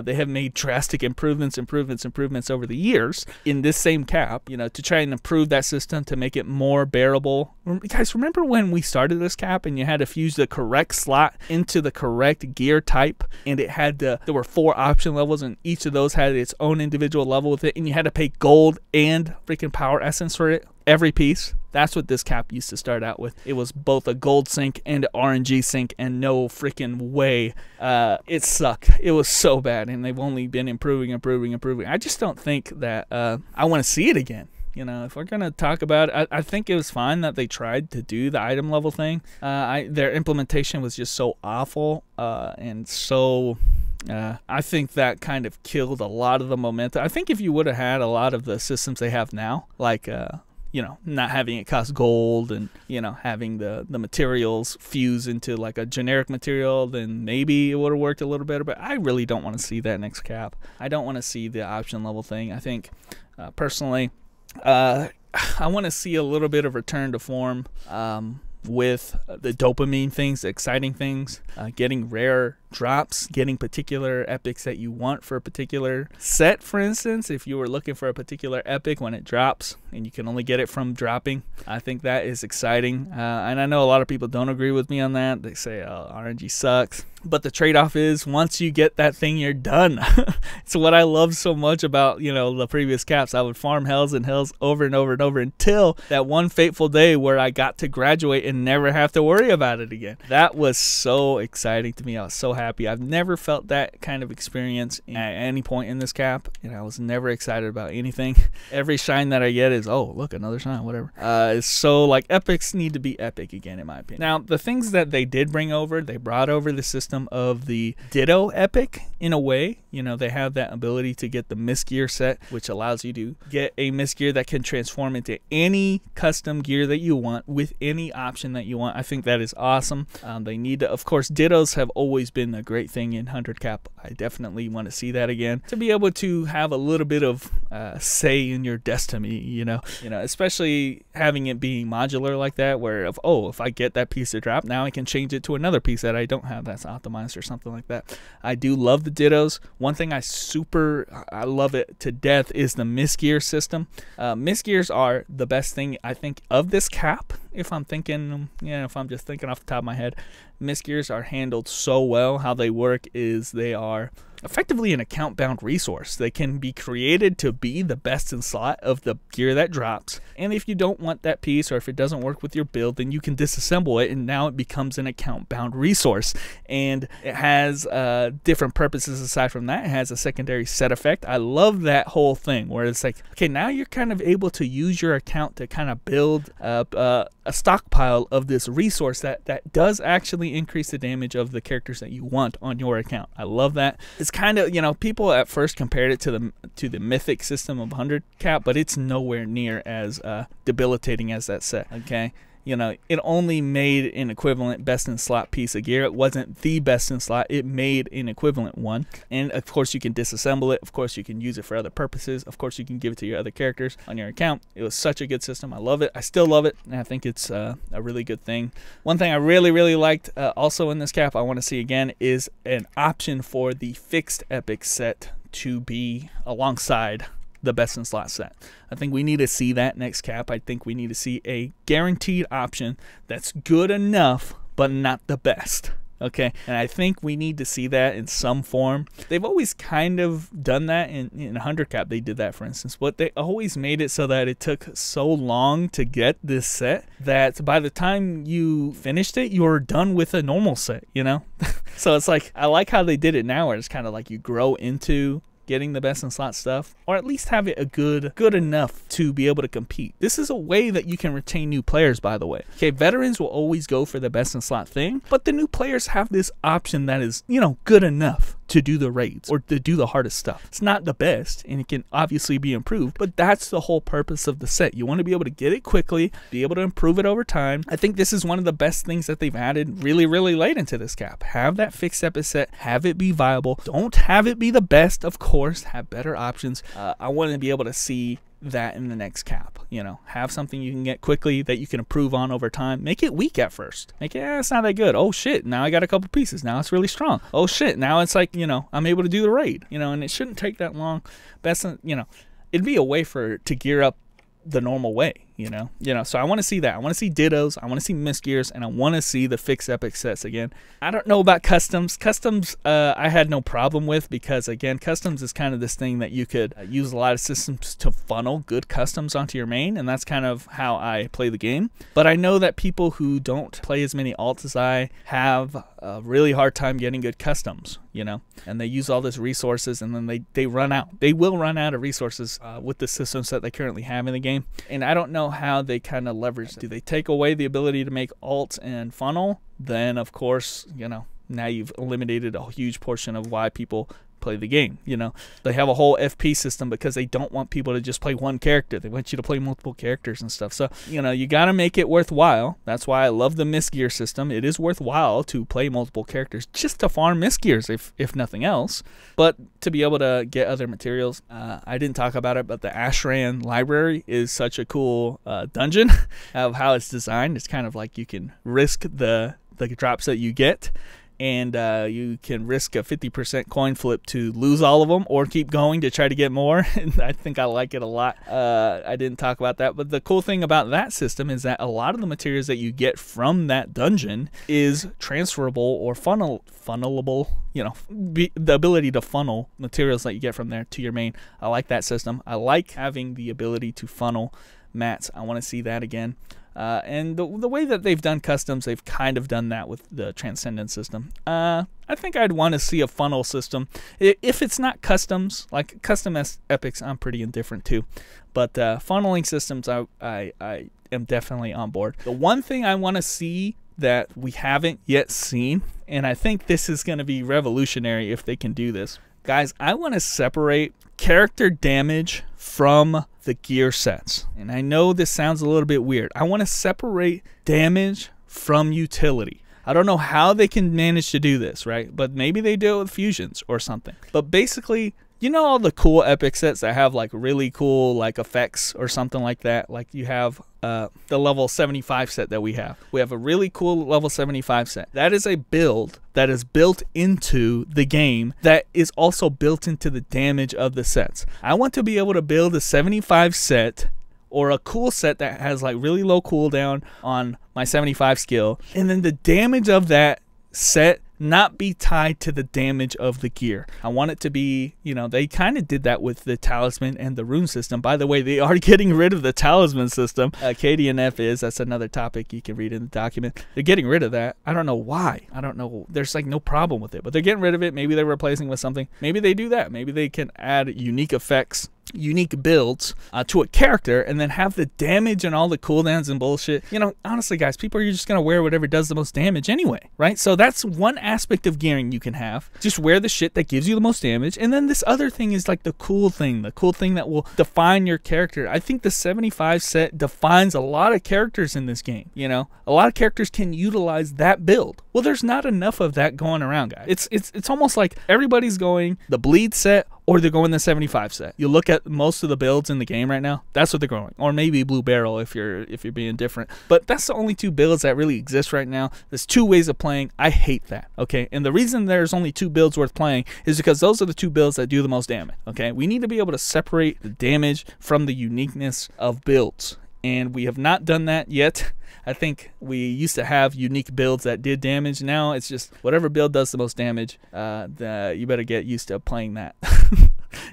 A: They have made drastic improvements over the years in this same cap, you know, to try and improve that system to make it more bearable. Guys, remember when we started this cap and you had to fuse the correct slot into the correct gear type, and it had there were 4 option levels, and each of those had its own individual level with it, and you had to pay gold and freaking power essence for it, every piece? That's what this cap used to start out with. It was both a gold sync and an RNG sync, and no freaking way. It sucked. It was so bad, and they've only been improving. I just don't think that I want to see it again. You know, if we're going to talk about it, I think it was fine that they tried to do the item level thing. Their implementation was just so awful and so... I think that kind of killed a lot of the momentum. I think if you would have had a lot of the systems they have now, like... you know, not having it cost gold, and, you know, having the materials fuse into like a generic material, then maybe it would have worked a little better. But I really don't want to see that next cap. I don't want to see the option level thing. I think personally I want to see a little bit of return to form. with the dopamine things, the exciting things, getting rare drops, getting particular epics that you want for a particular set. For instance, if you were looking for a particular epic when it drops and you can only get it from dropping, I think that is exciting. And I know a lot of people don't agree with me on that. They say RNG sucks, but the trade-off is once you get that thing, you're done. It's what I love so much about, you know, the previous caps. I would farm hells and hells over and over and over until that one fateful day where I got to graduate and never have to worry about it again. That was so exciting to me. I was so happy. I've never felt that kind of experience at any point in this cap, and I was never excited about anything. Every shine that I get is, oh, look, another shine, whatever. It's so, like, epics need to be epic again, in my opinion. Now, the things that they did bring over, they brought over the system of the Ditto epic in a way. You know, they have that ability to get the Miss Gear set, which allows you to get a Miss Gear that can transform into any custom gear that you want with any option that you want. I think that is awesome. They need to, of course, Dittos have always been a great thing in 100 cap. I definitely want to see that again, to be able to have a little bit of say in your destiny, you know, especially having it being modular like that, where if I get that piece to drop, now I can change it to another piece that I don't have that's optimized or something like that. I do love the Dittos. One thing I love it to death is the Miss Gear system. Miss Gears are the best thing, I think, of this cap. If I'm thinking, if I'm just thinking off the top of my head, Miss Gears are handled so well. How they work is they are effectively an account bound resource. They can be created to be the best in slot of the gear that drops, and if you don't want that piece, or if it doesn't work with your build, then you can disassemble it, and now it becomes an account bound resource. And it has different purposes aside from that. It has a secondary set effect. I love that whole thing where it's like, okay, now you're kind of able to use your account to kind of build a stockpile of this resource that does actually increase the damage of the characters that you want on your account. I love that. It's kind of, people at first compared it to the mythic system of 100 cap, but it's nowhere near as debilitating as that set. Okay, it only made an equivalent best in slot piece of gear. It wasn't the best in slot. It made an equivalent one. And of course you can disassemble it. Of course you can use it for other purposes. Of course you can give it to your other characters on your account. It was such a good system. I love it. I still love it. And I think it's a really good thing. One thing I really, really liked also in this cap, I want to see again, is an option for the fixed epic set to be alongside the best in slot set. I think we need to see that next cap. I think we need to see a guaranteed option that's good enough but not the best. Okay, and I think we need to see that in some form. They've always kind of done that in 100 cap. They did that, for instance, but they always made it so that it took so long to get this set that by the time you finished it, you were done with a normal set, So it's like, I like how they did it now, where it's kind of like you grow into getting the best in slot stuff, or at least have it good enough to be able to compete. This is a way that you can retain new players, by the way. Okay, veterans will always go for the best in slot thing, but the new players have this option that is, good enough to do the raids or to do the hardest stuff. It's not the best, and it can obviously be improved, but that's the whole purpose of the set. You want to be able to get it quickly, be able to improve it over time. I think this is one of the best things that they've added really, really late into this cap. Have that fixed epic set, have it be viable. Don't have it be the best, of course, have better options. I want to be able to see that in the next cap. Have something you can get quickly that you can improve on over time. Make it weak at first. Make it, it's not that good. Oh shit, now I got a couple pieces. Now it's really strong. Oh shit, now it's like, I'm able to do the raid. And it shouldn't take that long. Best, it'd be a way to gear up the normal way. So I want to see that. I want to see Dittos, I want to see Miss Gears, and I want to see the fixed epic sets again. I don't know about customs. I had no problem with, because again, customs is kind of this thing that you could use a lot of systems to funnel good customs onto your main, and that's kind of how I play the game. But I know that people who don't play as many alts as I have a really hard time getting good customs, and they use all these resources, and then they run out. They will run out of resources with the systems that they currently have in the game, and I don't know how they kind of leverage. Do they take away the ability to make alts and funnel? Then of course, now you've eliminated a huge portion of why people play the game. You know, they have a whole FP system because they don't want people to just play one character. They want you to play multiple characters and stuff. So, you know, you got to make it worthwhile. That's why I love the miss gear system. It is worthwhile to play multiple characters just to farm miss gears, if nothing else. But to be able to get other materials, I didn't talk about it, but the Ashran library is such a cool dungeon of how it's designed. It's kind of like you can risk the drops that you get, and you can risk a 50% coin flip to lose all of them or keep going to try to get more. And I think I like it a lot. I didn't talk about that, but the cool thing about that system is that a lot of the materials that you get from that dungeon is transferable or funnelable, you know, the ability to funnel materials that you get from there to your main. I like that system. I like having the ability to funnel mats. I want to see that again. And the way that they've done customs, they've kind of done that with the Transcendence system. I think I'd want to see a funnel system. If it's not customs, like custom epics, I'm pretty indifferent to. But funneling systems, I am definitely on board. The one thing I want to see that we haven't yet seen, and I think this is going to be revolutionary if they can do this. Guys, I want to separate character damage from the gear sets. And I know this sounds a little bit weird. I want to separate damage from utility. I don't know how they can manage to do this, right? But maybe they do it with fusions or something. But basically, you know, all the cool epic sets that have like really cool like effects or something like that. Like you have the level 75 set that we have. We have a really cool level 75 set. That is a build that is built into the game that is also built into the damage of the sets. I want to be able to build a 75 set or a cool set that has like really low cooldown on my 75 skill, and then the damage of that set not be tied to the damage of the gear. I want it to be, you know, they kind of did that with the talisman and the rune system. By the way, they are getting rid of the talisman system. KDNF is, that's another topic you can read in the document. They're getting rid of that. I don't know why. I don't know. There's like no problem with it, but they're getting rid of it. Maybe they're replacing with something. Maybe they do that. Maybe they can add unique effects, unique builds to a character, and then have the damage and all the cooldowns and bullshit. You know, honestly guys, people are just gonna wear whatever does the most damage anyway, right? So that's one aspect of gearing you can have. Just wear the shit that gives you the most damage, and then this other thing is like the cool thing that will define your character. I think the 75 set defines a lot of characters in this game. You know, a lot of characters can utilize that build. Well, there's not enough of that going around, guys. It's almost like everybody's going the bleed set, or they're going the 75 set. You look at most of the builds in the game right now, that's what they're going. Or maybe Blue Barrel if you're being different. But that's the only two builds that really exist right now. There's two ways of playing. I hate that, okay? And the reason there's only two builds worth playing is because those are the two builds that do the most damage, okay? We need to be able to separate the damage from the uniqueness of builds. And we have not done that yet. I think we used to have unique builds that did damage. Now it's just whatever build does the most damage, you better get used to playing that.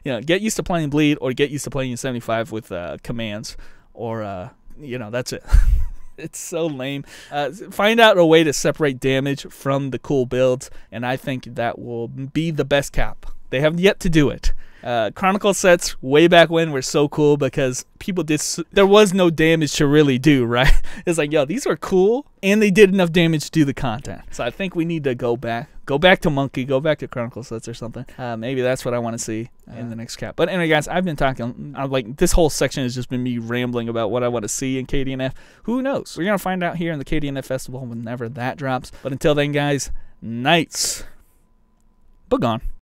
A: You know, get used to playing bleed, or get used to playing 75 with commands, or you know, that's it. It's so lame. Find out a way to separate damage from the cool builds, and I think that will be the best cap. They have yet to do it. Chronicle sets way back when were so cool because people did, there was no damage to really do, right? It's like, yo, these are cool, and they did enough damage to do the content. So I think we need to go back to Monkey, go back to Chronicle sets or something. Maybe that's what I want to see in the next cap. But anyway, guys, I've been talking, like, this whole section has just been me rambling about what I want to see in KDNF. Who knows? We're going to find out here in the KDNF Festival whenever that drops. But until then, guys, nights. Begone.